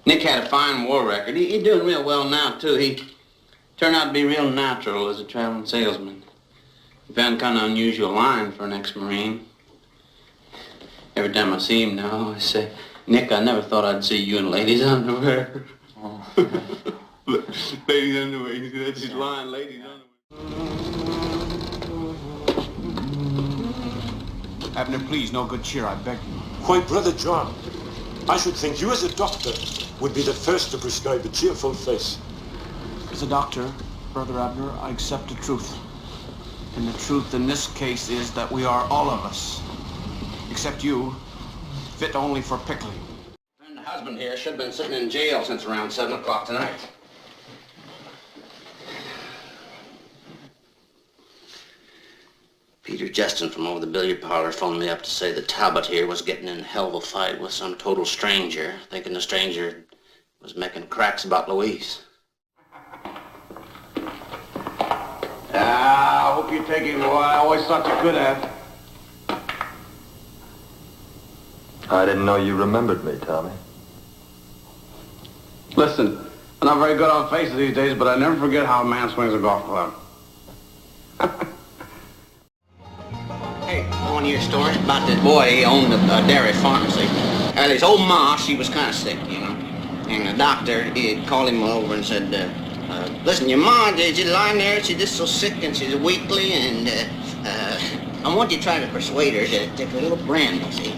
Nick had a fine war record. He's doing real well now, too. He turned out to be real natural as a traveling salesman. He found kind of unusual line for an ex-Marine. Every time I see him now, I say, Nick, I never thought I'd see you in ladies' underwear. Oh. Ladies' underwear. You see, that's his line, ladies' underwear. Abner, please, no good cheer, I beg you. Why, Brother John, I should think you as a doctor would be the first to prescribe a cheerful face. As a doctor, Brother Abner, I accept the truth. And the truth in this case is that we are all of us, except you, fit only for pickling. And the husband here should have been sitting in jail since around 7 o'clock tonight. Peter Justin from over the billiard parlor phoned me up to say that Talbot here was getting in a hell of a fight with some total stranger, thinking the stranger was making cracks about Louise. I hope you take it what I always thought you could have. I didn't know you remembered me, Tommy. Listen, I'm not very good on faces these days, but I never forget how a man swings a golf club. Hey, one of your stories about that boy, he owned a dairy pharmacy. And his old ma, she was kind of sick, you know. And the doctor, he called him over and said, listen, your ma, she's lying there, she's just so sick and she's weakly, and I want you to try to persuade her to take a little brandy, see?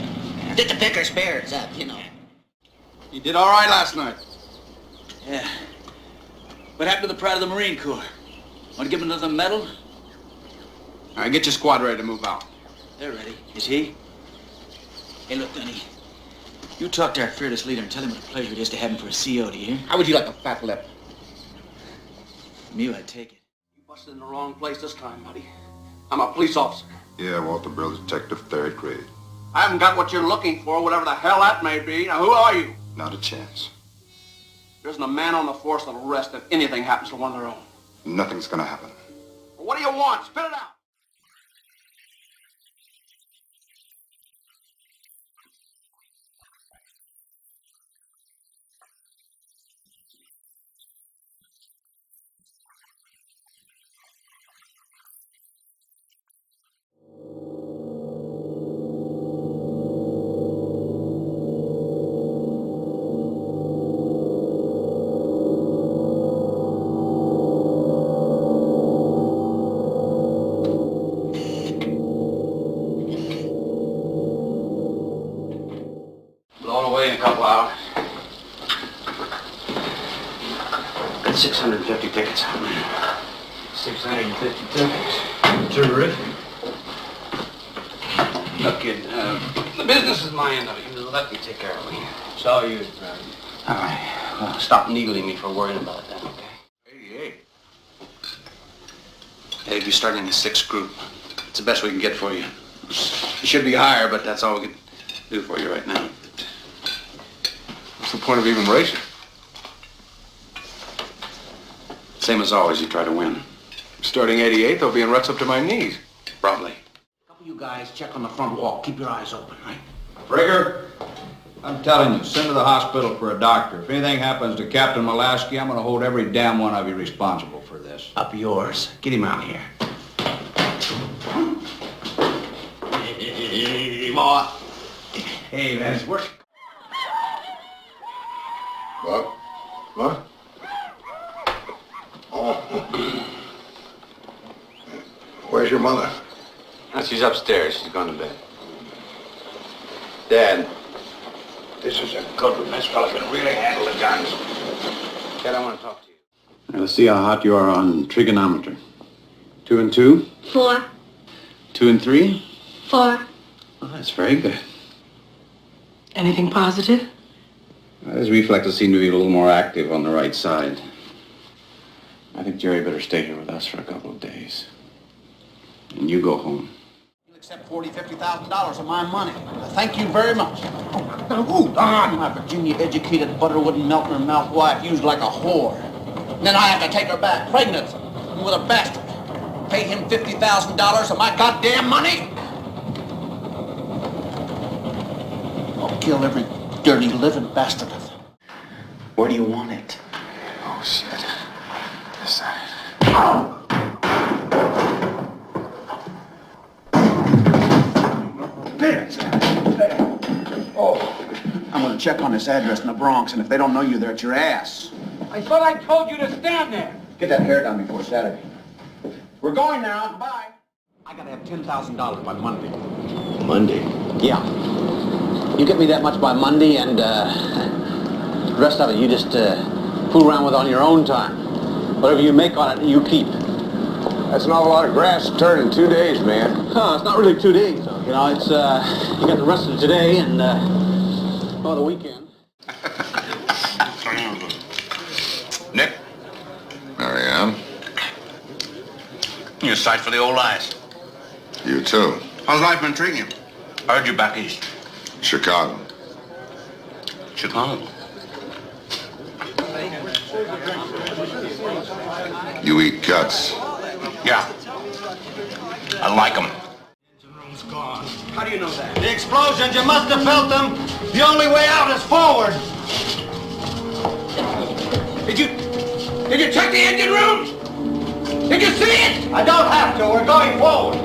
Just to pick her spirits up, you know. You did all right last night. Yeah. What happened to the pride of the Marine Corps? Want to give him another medal? All right, get your squad ready to move out. They're ready. Is he? Hey, look, Dunny. You talk to our fearless leader and tell him what a pleasure it is to have him for a CO, do you hear? How would you like a fat lip? From you, I'd take it. You busted in the wrong place this time, buddy. I'm a police officer. Yeah, Walter Bill's detective, third grade. I haven't got what you're looking for, whatever the hell that may be. Now, who are you? Not a chance. There isn't a man on the force that'll rest if anything happens to one of their own. Nothing's gonna happen. Well, what do you want? Spit it out. Blown away in a couple hours. Got 650 tickets out, man. 650 tickets. Terrific. Look, kid, the business is my end of it. You let me take care of it. It's all yours, brother. All right. Well, stop needling me for worrying about it then, okay? 88. Hey, you're starting the 6th group. It's the best we can get for you. You should be higher, but that's all we can do for you right now. What's the point of even racing? Same as always, you try to win. Starting 88th, I'll be in ruts up to my knees. Probably. A couple of you guys check on the front wall. Keep your eyes open, right? Brigger, I'm telling you, send to the hospital for a doctor. If anything happens to Captain Mulaski, I'm going to hold every damn one of you responsible for this. Up yours. Get him out of here. Hey, boy. Hey, man, it's working. What? What? Oh. Where's your mother? She's upstairs. She's gone to bed. Dad. This is a good one. This fella can really handle the guns. Dad, I want to talk to you. Now, let's see how hot you are on trigonometry. 2 and 2? 4. 2 and 3? 4. Well, that's very good. Anything positive? His reflexes seem to be a little more active on the right side. I think Jerry better stay here with us for a couple of days. And you go home. You'll accept $40,000, $50,000 of my money. Thank you very much. Oh, Don, my Virginia-educated butter-wouldn't melt in her mouth wife used like a whore. And then I have to take her back, pregnant, with a bastard. Pay him $50,000 of my goddamn money? I'll kill every dirty living bastard of them. Where do you want it? Oh, shit. This side. I'm gonna check on this address in the Bronx, and if they don't know you, they're at your ass. I thought I told you to stand there. Get that hair done before Saturday. We're going now. Goodbye. I gotta have $10,000 by Monday. Monday. Yeah. You get me that much by Monday, and the rest of it you just fool around with on your own time. Whatever you make on it, you keep. That's an awful lot of grass to turn in 2 days, man. Huh, it's not really 2 days, though. You know, it's, you got the rest of today and, the weekend. Nick? Marianne, You're a sight for the old eyes. you too. How's life been treating you? I heard you back east. Chicago. Chicago. You eat guts. Yeah. I like them. How do you know that? The explosions, you must have felt them. The only way out is forward. Did you check the engine room? Did you see it? I don't have to. We're going forward.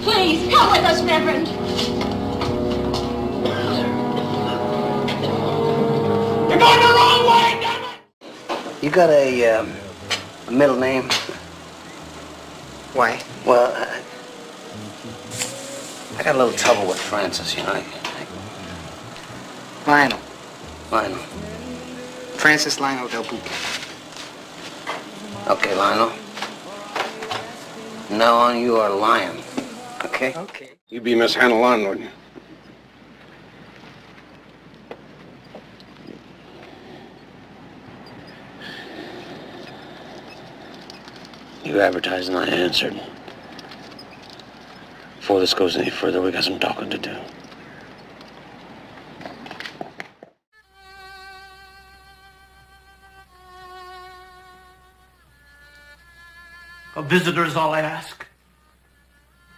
Please, come with us, Reverend. You're going the wrong way, damn it! You got a middle name? Why? Well, I got a little trouble with Francis, you know. Lionel. Lionel. Francis Lionel Del Buque. Okay, Lionel. Now on, you are Lion. Okay? Okay. You'd be Miss Hannah Lon, wouldn't you? You advertised and I answered. Before this goes any further, we got some talking to do. A visitor is all I ask.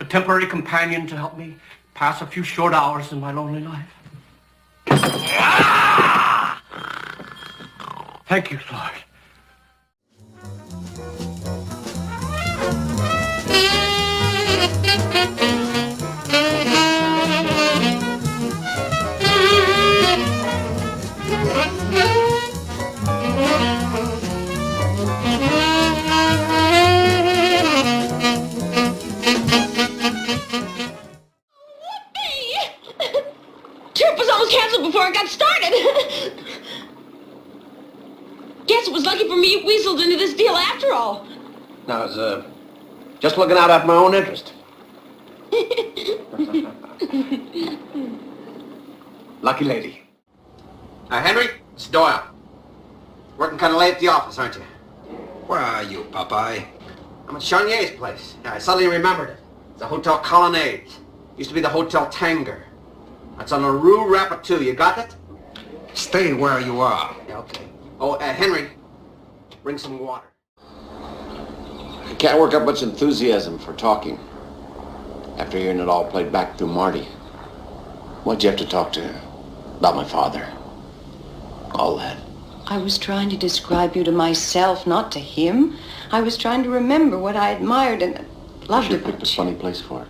A temporary companion to help me pass a few short hours in my lonely life. Thank you, Lord. Trip was almost canceled before it got started. Guess it was lucky for me you weaseled into this deal after all. I was, just looking out after my own interest. Lucky lady. Henry, it's Doyle. Working kind of late at the office, aren't you? Where are you, Popeye? I'm at Charnier's place. Yeah, I suddenly remembered it. It's the Hotel Colonnade. Used to be the Hotel Tanger. That's on the Rue Rapitou. You got it? Stay where you are. Yeah, okay. Oh, Henry, bring some water. I can't work up much enthusiasm for talking after hearing it all played back through Marty. What'd you have to talk to her about my father? All that. I was trying to describe you to myself, not to him. I was trying to remember what I admired and loved Sure about picked a you. funny place for it.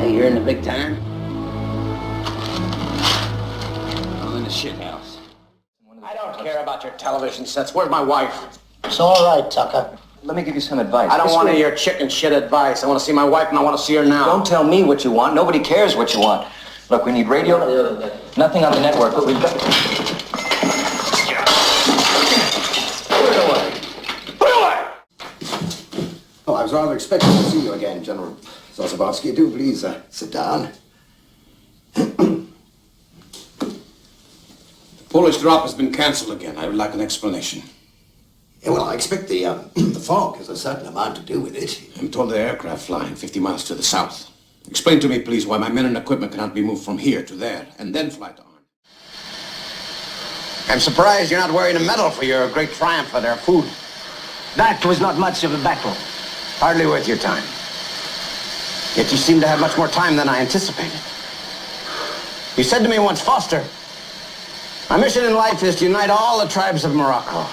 You're in the big time? I'm in the shit house. I don't care about your television sets. Where's my wife? It's all right, Tucker. Let me give you some advice. I don't want any of your chicken shit advice. I want to see my wife and I want to see her now. Don't tell me what you want. Nobody cares what you want. Look, we need radio. Nothing on the network, but we've got... Put it away. Put it away! Oh, I was rather expecting to see you again, General Zasabatsky. Do please sit down. Polish drop has been cancelled again. I would like an explanation. Yeah, well, I expect the fog has a certain amount to do with it. I'm told the aircraft flying 50 miles to the south. Explain to me, please, why my men and equipment cannot be moved from here to there and then fly to Arm. I'm surprised you're not wearing a medal for your great triumph of their food. That was not much of a battle. Hardly worth your time. Yet you seem to have much more time than I anticipated. You said to me once, Foster, my mission in life is to unite all the tribes of Morocco.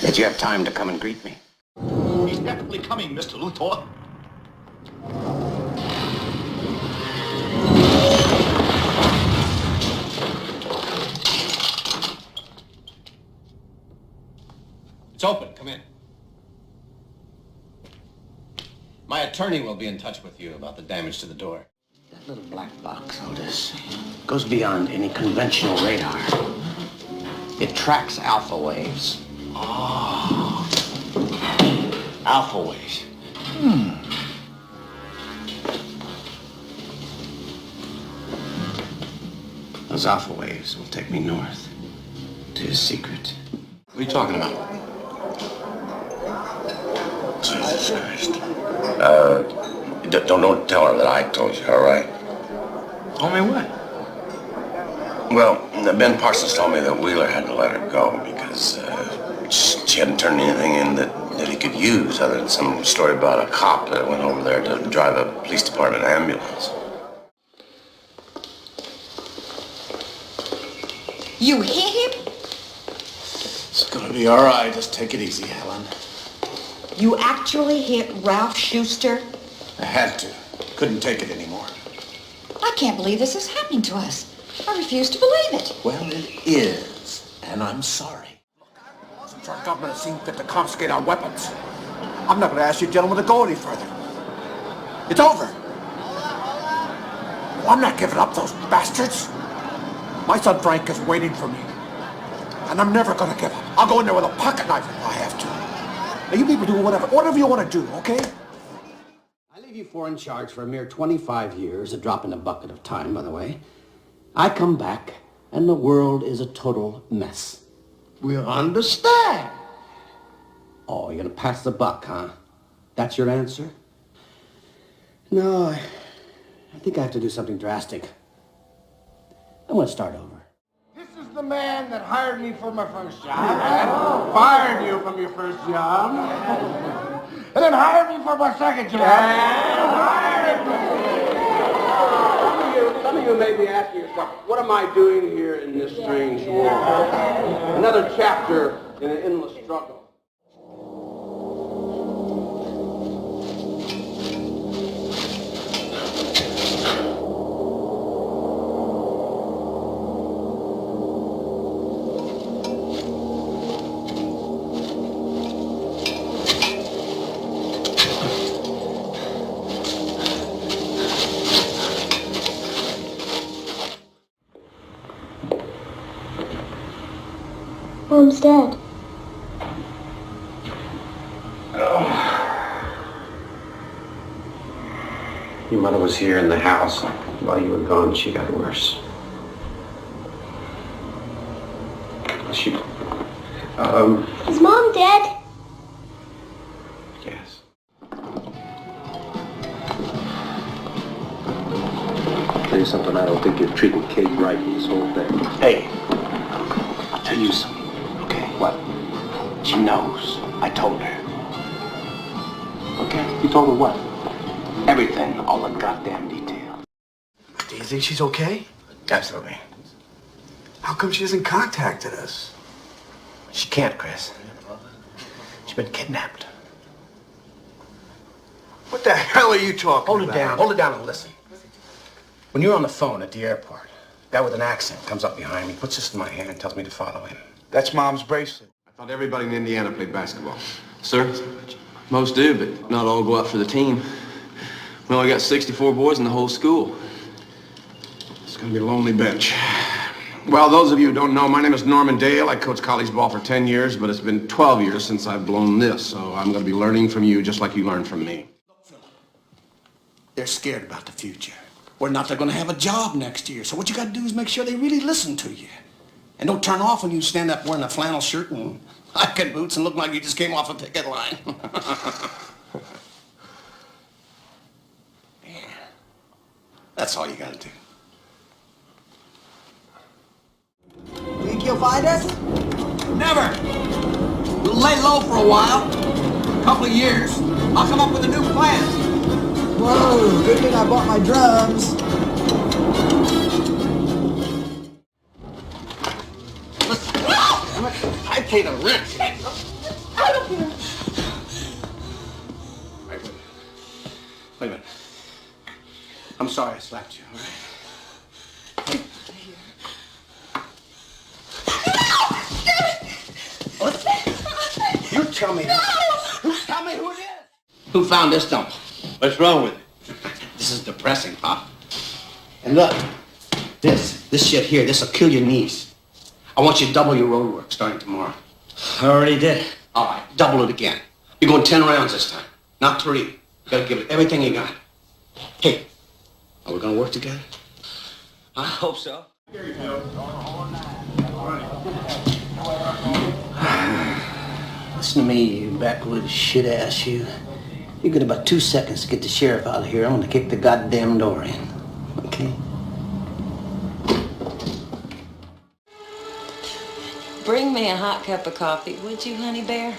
Yet you have time to come and greet me. He's definitely coming, Mr. Luthor. It's open. Come in. My attorney will be in touch with you about the damage to the door. That little black box, Otis, goes beyond any conventional radar. It tracks alpha waves. Oh. Alpha waves. Those alpha waves will take me north to his secret. What are you talking about? Jesus Christ. Don't tell her that I told you, all right? Told me what? Well, Ben Parsons told me that Wheeler had to let her go because she hadn't turned anything in that he could use other than some story about a cop that went over there to drive a police department ambulance. You hit him? It's gonna be all right. Just take it easy, Helen. You actually hit Ralph Schuster? I had to. Couldn't take it anymore. I can't believe this is happening to us. I refuse to believe it. Well, it is, and I'm sorry. Since our government has seen fit to confiscate our weapons, I'm not going to ask you gentlemen to go any further. It's over. Well, I'm not giving up those bastards. My son Frank is waiting for me. And I'm never going to give up. I'll go in there with a pocket knife if I have to. Now, you people do whatever you want to do, okay? I leave you four in charge for a mere 25 years, a drop in a bucket of time, by the way. I come back, and the world is a total mess. We'll understand. Oh, you're gonna pass the buck, huh? That's your answer? No, I think I have to do something drastic. I'm gonna start over. This is the man that hired me for my first job, and fired you from your first job, and then hired me for my second job, and hired me. Some of you may be asking yourself, what am I doing here in this strange world? Another chapter in an endless struggle. Mom's dead. Your mother was here in the house. While you were gone, she got worse. Is Mom dead? Yes. Tell you something, I don't think you're treating Kate right in this whole thing. Hey, I'll tell you something, okay? What? She knows. I told her. Okay? You told her what? Everything, all the goddamn details. Do you think she's okay? Absolutely. How come she hasn't contacted us? She can't, Chris. She's been kidnapped. What the hell are you talking Hold about? it down. Hold it down and listen. When you're on the phone at the airport, a guy with an accent comes up behind me, puts this in my hand, and tells me to follow him. That's Mom's bracelet. I thought everybody in Indiana played basketball. Sir, most do, but not all go out for the team. We only got 64 boys in the whole school. It's gonna be a lonely bench. Well, those of you who don't know, my name is Norman Dale. I coached college ball for 10 years, but it's been 12 years since I've blown this, so I'm gonna be learning from you just like you learned from me. They're scared about the future. Whether or not they're going to have a job next year. So what you got to do is make sure they really listen to you. And don't turn off when you stand up wearing a flannel shirt and hiking boots and look like you just came off a picket line. Yeah. That's all you got to do. you'll find us? Never. We'll lay low for a while. A couple of years. I'll come up with a new plan. Whoa, good thing I bought my drums. I paid a rent. I don't care. Wait a minute. I'm sorry I slapped you, all right? You tell me. Tell me who it is. Who found this dump? What's wrong with it? This is depressing, Pop. And look, this shit here, this'll kill your knees. I want you to double your road work starting tomorrow. I already did. All right, double it again. You're going 10 rounds this time, not 3. You gotta give it everything you got. Hey, are we gonna work together? I hope so. Listen to me, you backwoods shit-ass you. You got about 2 seconds to get the sheriff out of here. I'm gonna kick the goddamn door in. Okay? Bring me a hot cup of coffee, would you, honey bear?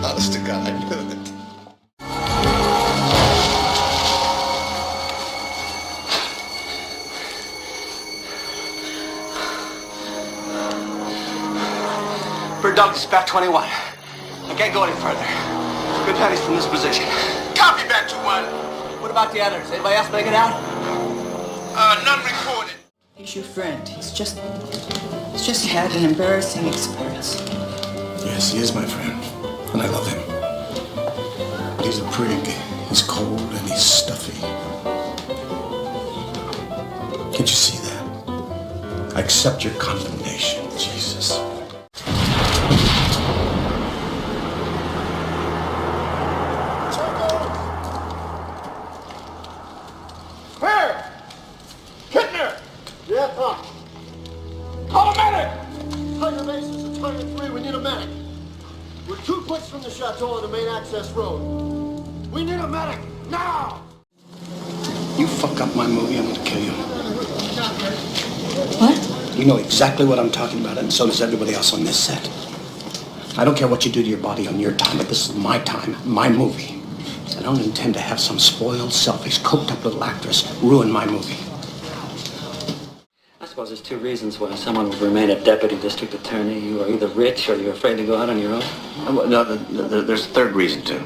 Honest to God, I knew it. Bird dog dispatch 21. I can't go any further. Good pennies from this position. Copy back to 1. What about the others? Anybody else make it out? None recorded. He's your friend. He's just had an embarrassing experience. Yes, he is my friend, and I love him. But he's a prig. He's cold and he's stuffy. Can't you see that? I accept your condemnation, Jesus. Where? Kittner! Yeah, Pop. Call a medic! Tiger bases at Target 3. We need a medic. We're 2 clicks from the chateau on the main access road. We need a medic now! You fuck up my movie, I'm gonna kill you. What? You know exactly what I'm talking about, and so does everybody else on this set. I don't care what you do to your body on your time, but this is my time, my movie. I don't intend to have some spoiled, selfish, coked-up little actress ruin my movie. I suppose there's 2 reasons why someone would remain a deputy district attorney. You are either rich or you're afraid to go out on your own. No, there's a third reason, too.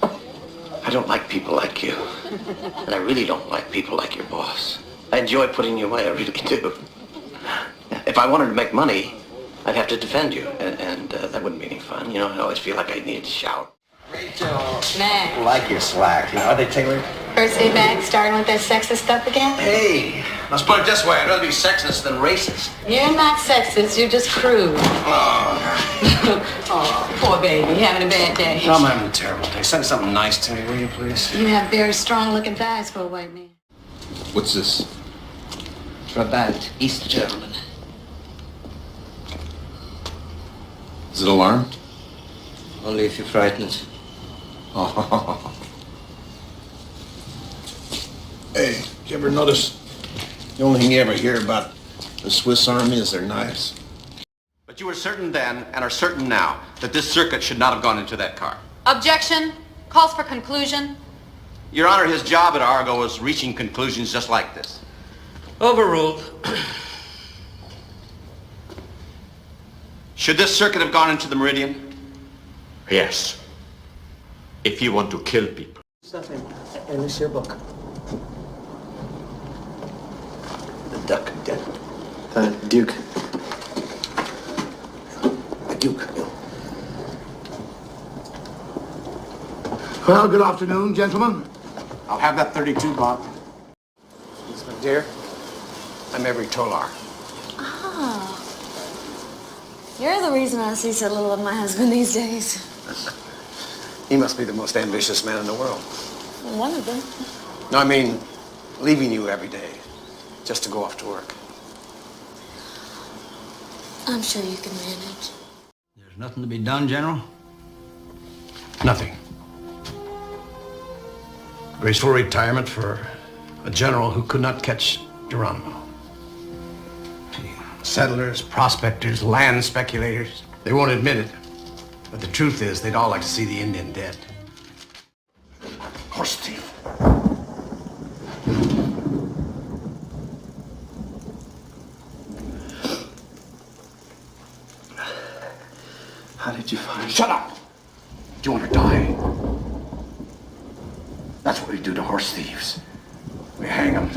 I don't like people like you. And I really don't like people like your boss. I enjoy putting you away, I really do. If I wanted to make money, I'd have to defend you, and that wouldn't be any fun. You know, I always feel like I needed to shout. Rachel. Matt. I like your slack. You know, are they tailored? First day back, starting with that sexist stuff again? Hey, let's put it this way. I'd rather be sexist than racist. You're not sexist, you're just crude. Oh, poor baby, having a bad day. No, I'm having a terrible day. Send something nice to me, will you, please? You have very strong-looking thighs for a white man. What's this? Rabat, East gentleman. Is it alarmed? Only if you frighten us. Oh. Hey, you ever notice the only thing you ever hear about the Swiss Army is their knives? But you were certain then, and are certain now, that this circuit should not have gone into that car. Objection. Calls for conclusion. Your Honor, his job at Argo was reaching conclusions just like this. Overruled. Should this circuit have gone into the Meridian? Yes. If you want to kill people. Something in this here book. The Duck Den. Duke. The Duke. Well, good afternoon, gentlemen. I'll have that 32, Bob. My dear, I'm every Tolar. Oh. You're the reason I see so little of my husband these days. He must be the most ambitious man in the world. One of them. No, I mean, leaving you every day just to go off to work. I'm sure you can manage. There's nothing to be done, General? Nothing. Graceful retirement for a general who could not catch Geronimo. Settlers, prospectors, land speculators, they won't admit it. But the truth is, they'd all like to see the Indian dead. Horse thief. How did you find... Shut up! Do you want to die? That's what we do to horse thieves. We hang them.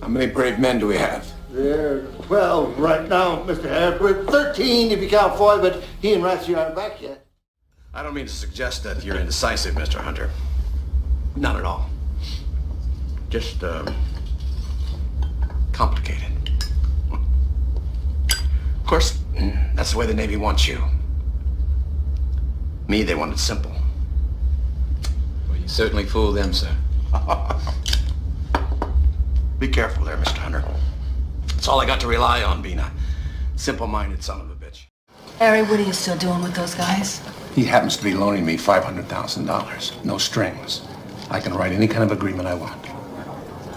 How many brave men do we have? There are 12 right now, Mr. Harris. We're 13 if you count Foy, but he and Ratsy aren't back yet. I don't mean to suggest that you're indecisive, Mr. Hunter. Not at all. Just, complicated. Of course, that's the way the Navy wants you. Me, they want it simple. Well, you certainly fooled them, sir. Be careful there, Mr. Hunter. That's all I got to rely on, being a simple-minded son of a bitch. Harry, what are you still doing with those guys? He happens to be loaning me $500,000. No strings. I can write any kind of agreement I want.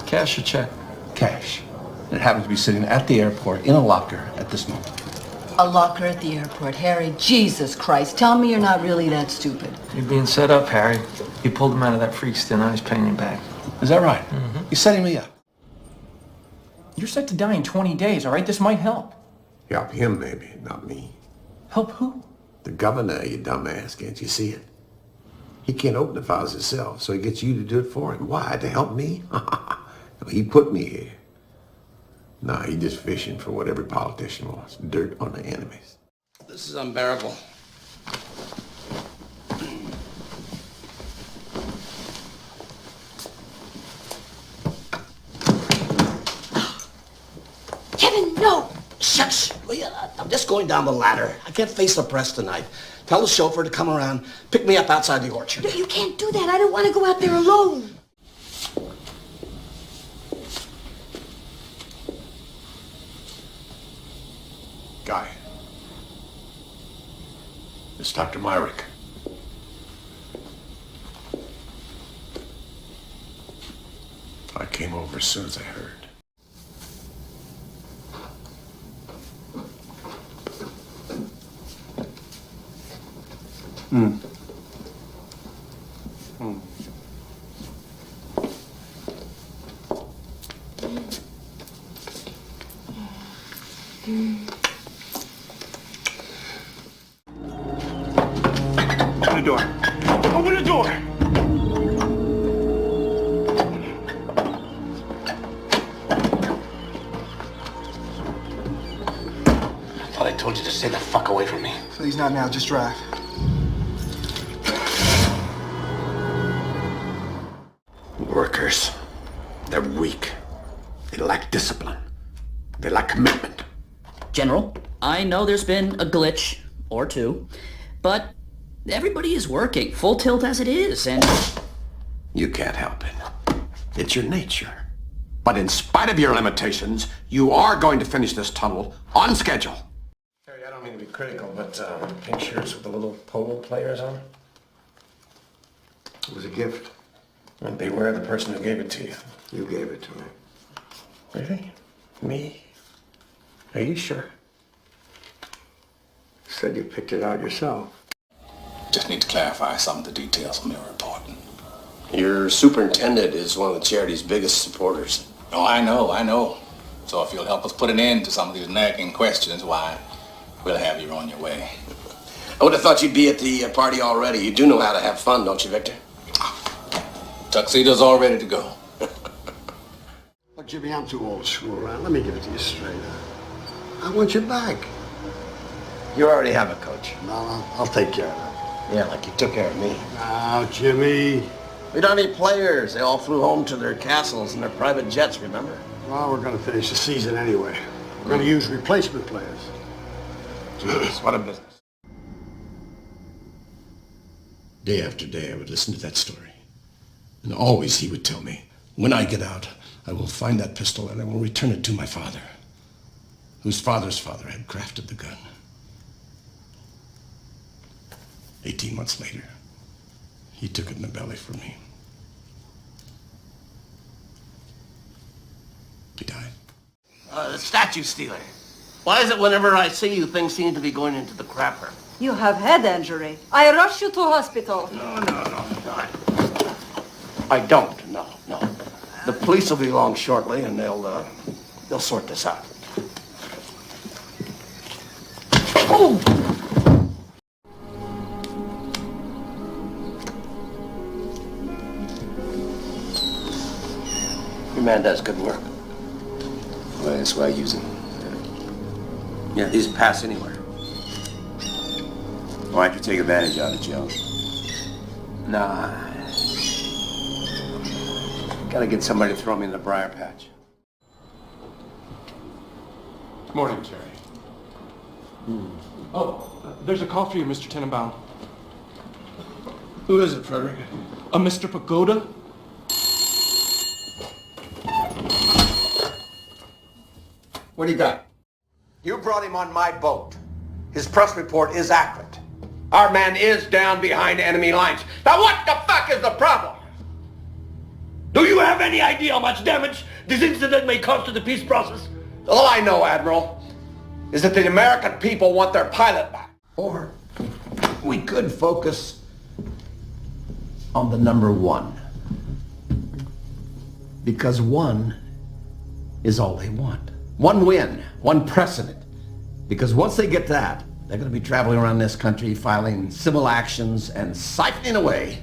Cash or check? Cash. It happens to be sitting at the airport in a locker at this moment. A locker at the airport. Harry, Jesus Christ, tell me you're not really that stupid. You're being set up, Harry. You pulled him out of that freak's den. Now he's paying you back. Is that right? Mm-hmm. He's setting me up. You're set to die in 20 days, all right? This might help. Help him, maybe, not me. Help who? The governor, you dumbass. Can't you see it? He can't open the files himself, so he gets you to do it for him. Why? To help me? He put me here. Nah, he just fishing for what every politician wants. Dirt on the enemies. This is unbearable. Kevin, no! Shush! I'm just going down the ladder. I can't face the press tonight. Tell the chauffeur to come around, pick me up outside the orchard. No, you can't do that. I don't want to go out there alone. Guy. It's Dr. Myrick. I came over as soon as I heard. Hmm. Hmm. Open the door. Open the door! I thought I told you to stay the fuck away from me. Please, not now. Just drive. Workers. They're weak. They lack discipline. They lack commitment. General, I know there's been a glitch or two, but everybody is working full tilt as it is, and... You can't help it. It's your nature. But in spite of your limitations, you are going to finish this tunnel on schedule. Harry, I don't mean to be critical, but pink shirts with the little polo players on it? It was a gift. And beware the person who gave it to you. You gave it to me. Really? Me? Are you sure? Said you picked it out yourself. Just need to clarify some of the details on your report. Your superintendent is one of the charity's biggest supporters. Oh, I know. So if you'll help us put an end to some of these nagging questions, why, we'll have you on your way. I would have thought you'd be at the party already. You do know how to have fun, don't you, Victor? Tuxedo's all ready to go. Look, Jimmy, I'm too old to screw around. Let me give it to you straight. I want you back. You already have a coach. No, I'll take care of that. Yeah, like you took care of me. Now, Jimmy. We don't need players. They all flew home to their castles in their private jets, remember? Well, we're going to finish the season anyway. We're going to use replacement players. Jeez, what a business. Day after day, I would listen to that story. And always he would tell me, when I get out, I will find that pistol and I will return it to my father, whose father's father had crafted the gun. 18 months later, he took it in the belly from me. He died. The statue stealer. Why is it whenever I see you, things seem to be going into the crapper? You have head injury. I rush you to hospital. No. I don't, no. The police will be along shortly, and they'll sort this out. Oh! Your man does good work. Well, that's why I use him. Yeah, he's a pass anywhere. Why'd you take advantage of it, Joe? Nah. Gotta get somebody to throw me in the briar patch. Morning, Terry. Oh, there's a call for you, Mr. Tenenbaum. Who is it, Frederick? A Mr. Pagoda? What do you got? You brought him on my boat. His press report is accurate. Our man is down behind enemy lines. Now what the fuck is the problem? Do you have any idea how much damage this incident may cause to the peace process? All I know, Admiral, is that the American people want their pilot back. Or we could focus on the number one. Because one is all they want. One win, one precedent. Because once they get that, they're going to be traveling around this country filing civil actions and siphoning away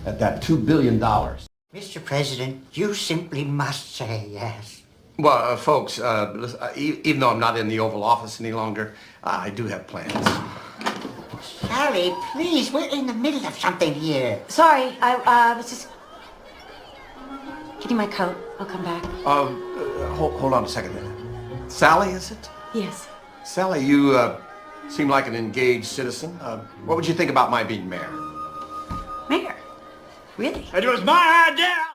at that $2 billion. Mr. President, you simply must say yes. Well, folks, even though I'm not in the Oval Office any longer, I do have plans. Sally, please, we're in the middle of something here. Sorry, I was just... Give me my coat. I'll come back. Hold on a second. Sally, is it? Yes. Sally, you seem like an engaged citizen. What would you think about my being mayor? Mayor? Really? It was my idea.